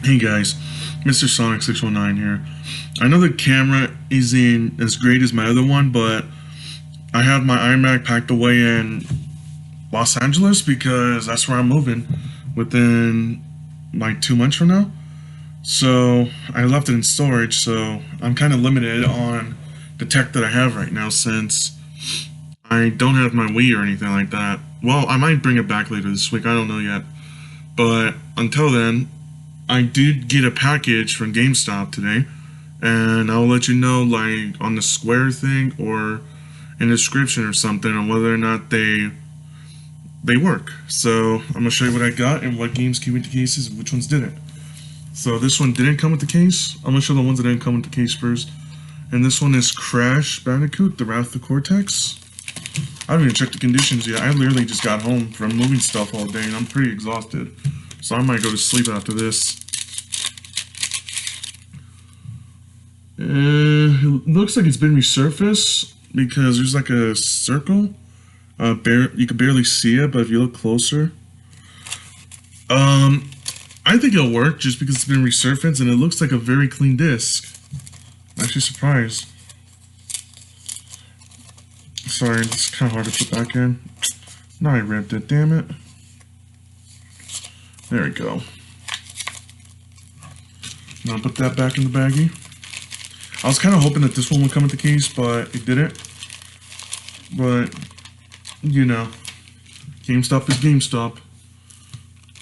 Hey guys, Mr. Sonic 619 here. I know the camera isn't as great as my other one, but I have my iMac packed away in Los Angeles because that's where I'm moving within like 2 months from now. So I left it in storage, so I'm kind of limited on the tech that I have right now since I don't have my Wii or anything like that. Well, I might bring it back later this week, I don't know yet. But until then, I did get a package from Gamestop today, and I'll let you know, like on the Square thing or in the description or something, on whether or not they work. So I'm gonna show you what I got and what games came with the cases and which ones didn't. So this one didn't come with the case. I'm gonna show the ones that didn't come with the case first. And this one is Crash Bandicoot: The Wrath of the Cortex. I haven't even checked the conditions yet. I literally just got home from moving stuff all day and I'm pretty exhausted. So I might go to sleep after this. It looks like it's been resurfaced because there's like a circle. You can barely see it, but if you look closer, I think it'll work just because it's been resurfaced and it looks like a very clean disc. I'm actually surprised. Sorry, it's kind of hard to put back in. Now I ripped it, damn it. There we go. Now put that back in the baggie. I was kind of hoping that this one would come with the case, but it didn't. But, you know, GameStop is GameStop.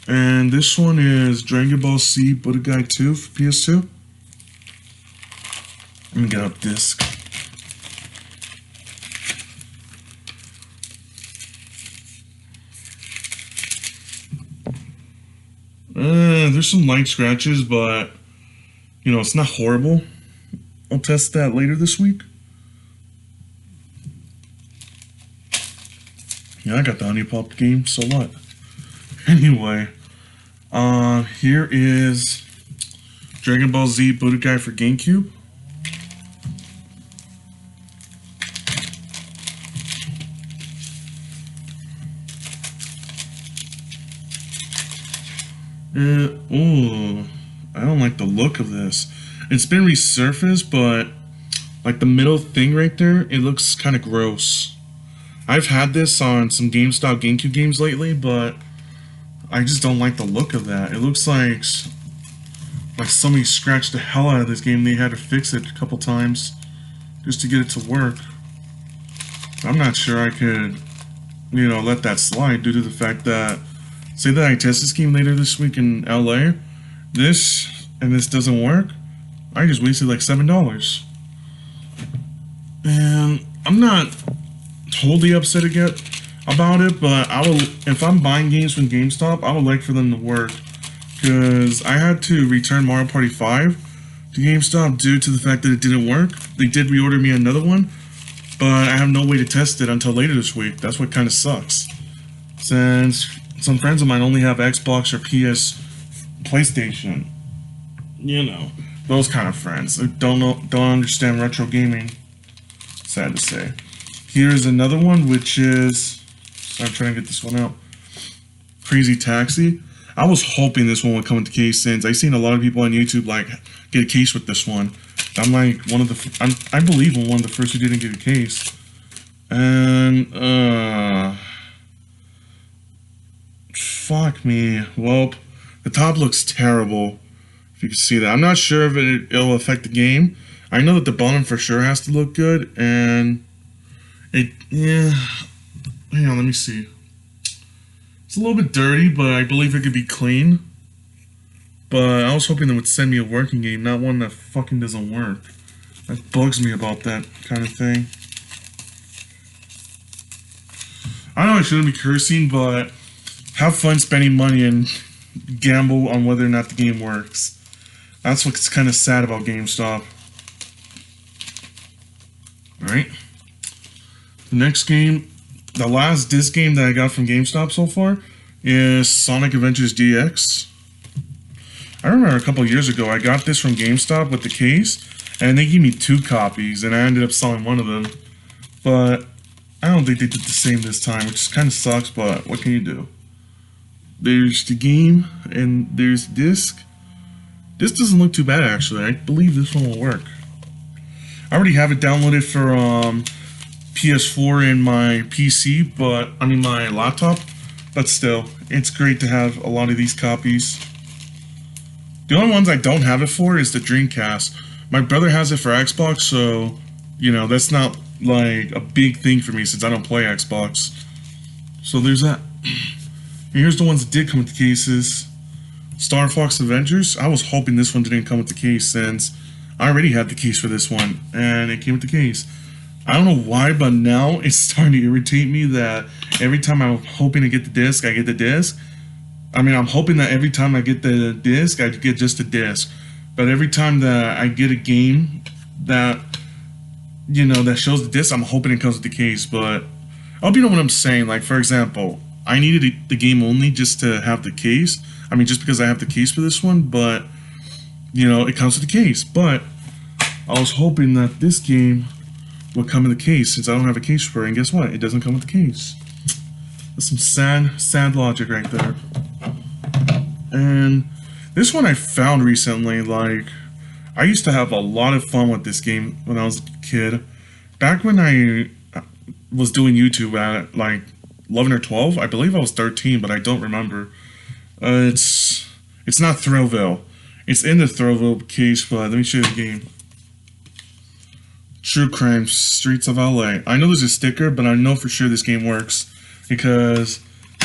And this one is Dragon Ball Z Budokai 2 for PS2. Let me get up disc. There's some light scratches, but, you know, it's not horrible. I'll test that later this week. Yeah, I got the Honey Pop game, so what? Anyway, here is Dragon Ball Z Budokai for GameCube. Ooh, I don't like the look of this. It's been resurfaced, but like the middle thing right there, it looks kind of gross. I've had this on some GameStop GameCube games lately, but I just don't like the look of that. It looks like somebody scratched the hell out of this game. They had to fix it a couple times just to get it to work. I'm not sure I could, you know, let that slide due to the fact that, say that I test this game later this week in LA, this doesn't work, I just wasted like $7. And I'm not totally upset again about it, but I will, if I'm buying games from GameStop, I would like for them to work. Because I had to return Mario Party 5 to GameStop due to the fact that it didn't work. They did reorder me another one, but I have no way to test it until later this week. That's what kind of sucks. Since some friends of mine only have Xbox or PlayStation. You know, those kind of friends that don't understand retro gaming. Sad to say. Here's another one, which is, so I'm trying to get this one out. Crazy Taxi. I was hoping this one would come with the case since I've seen a lot of people on YouTube like get a case with this one. I'm like one of the, I believe I'm one of the first who didn't get a case. And fuck me. Well, the top looks terrible. If you can see that, I'm not sure if it'll affect the game. I know that the bottom for sure has to look good, and yeah. Hang on, let me see. It's a little bit dirty, but I believe it could be clean. But I was hoping they would send me a working game, not one that fucking doesn't work. That bugs me about that kind of thing. I know I shouldn't be cursing, but have fun spending money and gamble on whether or not the game works. That's what's kind of sad about GameStop. Alright. The next game, the last disc game that I got from GameStop so far is Sonic Adventures DX. I remember a couple years ago I got this from GameStop with the case, and they gave me 2 copies, and I ended up selling one of them. But I don't think they did the same this time, which kind of sucks, but what can you do? There's the game, and there's the disc. This doesn't look too bad, actually. I believe this one will work. I already have it downloaded for PS4 in my PC, my laptop. But still, it's great to have a lot of these copies. The only ones I don't have it for is the Dreamcast. My brother has it for Xbox, so, you know, that's not like a big thing for me since I don't play Xbox. So there's that. And here's the ones that did come with the cases. Star Fox Avengers. I was hoping this one didn't come with the case since I already had the case for this one, and it came with the case. I don't know why, but now it's starting to irritate me that every time I'm hoping to get the disc, I get the disc. I mean, I'm hoping that every time I get the disc, I get just the disc. But every time that I get a game that, you know, that shows the disc, I'm hoping it comes with the case. But I hope you know what I'm saying. Like, for example, I needed the game only just to have the case. I mean, just because I have the case for this one, but, you know, it comes with the case. But I was hoping that this game would come in the case since I don't have a case for it. And guess what? It doesn't come with the case. That's some sad logic right there. And this one I found recently. Like, I used to have a lot of fun with this game when I was a kid. Back when I was doing YouTube at like 11 or 12, I believe I was 13, but I don't remember. It's not Thrillville. It's in the Thrillville case, but let me show you the game. True Crime, Streets of LA. I know there's a sticker, but I know for sure this game works because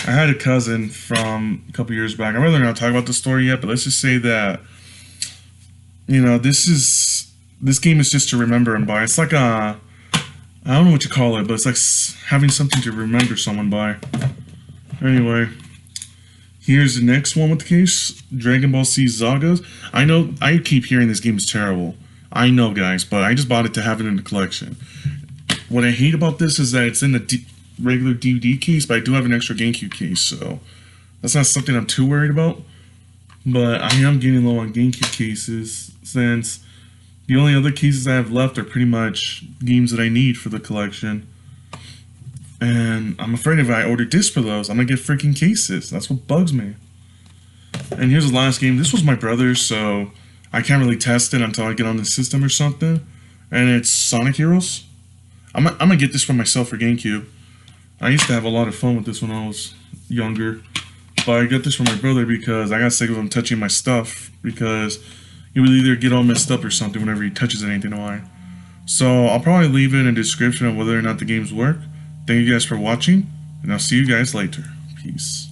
I had a cousin from a couple years back. I'm really not talk about the story yet, but let's just say that, you know, this game is just to remember him by. It's like a, I don't know what you call it, but it's like having something to remember someone by. Anyway, here's the next one with the case, Dragon Ball Z Sagas. I know, I keep hearing this game is terrible. I know, guys, but I just bought it to have it in the collection. What I hate about this is that it's in the regular DVD case, but I do have an extra GameCube case, so that's not something I'm too worried about. But I am getting low on GameCube cases since the only other cases I have left are pretty much games that I need for the collection. And I'm afraid if I order discs for those, I'm going to get freaking cases. That's what bugs me. And here's the last game. This was my brother's, so I can't really test it until I get on the system or something. And it's Sonic Heroes. I'm gonna get this for myself for GameCube. I used to have a lot of fun with this when I was younger. But I got this for my brother because I got sick of him touching my stuff. Because he would either get all messed up or something whenever he touches anything of mine. So I'll probably leave it in a description of whether or not the games work. Thank you guys for watching. And I'll see you guys later. Peace.